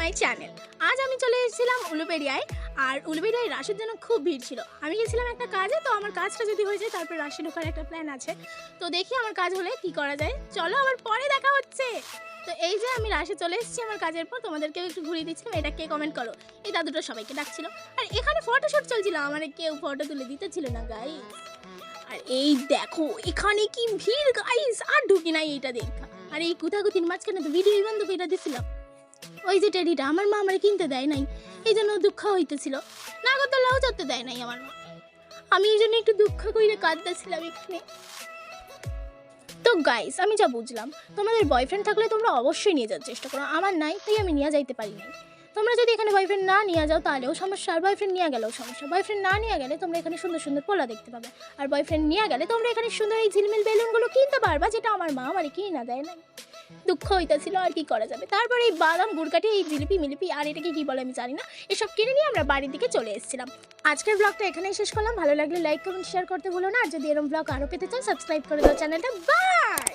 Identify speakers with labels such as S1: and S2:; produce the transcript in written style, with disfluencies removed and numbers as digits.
S1: My channel. আজ আমি চলে এসেছিলাম উলুবেড়িয়ায়। আর উলুবেড়িয়ায় রাসের জন্য খুব ভিড় ছিল। আমি গেছিলাম একটা কাজে, তো আমার কাজটা যদি হয়ে যায় তারপর রাশি ঢোকার একটা প্ল্যান আছে। তো দেখি আমার কাজ হলে কি করা যায়। চলো আবার পরে দেখা হচ্ছে। তো এই যে আমি রাশে চলে এসেছি আমার কাজের পর, তোমাদেরকেও একটু ঘুরিয়ে দিচ্ছিলাম। এটা কে কমেন্ট করো। এই দাদুটা সবাইকে ডাকছিল। আর এখানে ফটোশুট চলছিল, আমার কেউ ফটো তুলে দিতেছিল না গাইস। আর এই দেখো এখানে কি ভিড় গাইস, আর ঢুকি নাই এইটা দেখা। আর এই কুথাকুতির মাঝখানে তো ভিডিও বন্ধ করে দিছিলাম। ওই যে টেডিটা আমার মা আমার কিনতে দেয় নাই, এই জন্য দুঃখ হইতেছিল। নাগরদোলাও চড়তে দেয় নাই আমার মা, আমি এই জন্য একটু দুঃখ করে কাঁদতেছিলাম এখানে। তো গাইস আমি যা বুঝলাম, তোমাদের বয়ফ্রেন্ড থাকলে তোমরা অবশ্যই নিয়ে যাওয়ার চেষ্টা করো। আমার নাই, তাই আমি নিয়ে যাইতে পারি নাই। তোমরা যদি এখানে বয়ফ্রেন্ড না নিয়ে যাও তাহলেও সমস্যা, আর বয়ফ্রেন্ড নিয়ে গেলেও সমস্যা। বয়ফ্রেন্ড না নিয়ে গেলে তোমরা এখানে সুন্দর সুন্দর পোলা দেখতে পাবে, আর বয়ফ্রেন্ড নিয়ে গেলে তোমরা এখানে সুন্দর এই ঝিলমিল বেলুনগুলো কিনতে পারবা, যেটা আমার মা আমার কিনা দেয় না। দুঃখ হইতেছিল, আর কি করা যাবে। তারপরে এই বাদাম গুড়কাঠি, এই জিলিপি মিলিপি আর এটাকে কি বলে আমি জানি না, এসব কিনে নিয়ে আমরা বাড়ির দিকে চলে এসেছিলাম। আজকের ব্লগটা এখানেই শেষ করলাম। ভালো লাগলে লাইক কমেন্ট শেয়ার করতে ভুলো না। আর যদি এরকম ব্লগ আরও পেতে চান সাবস্ক্রাইব করে দাও চ্যানেলটা। বাই।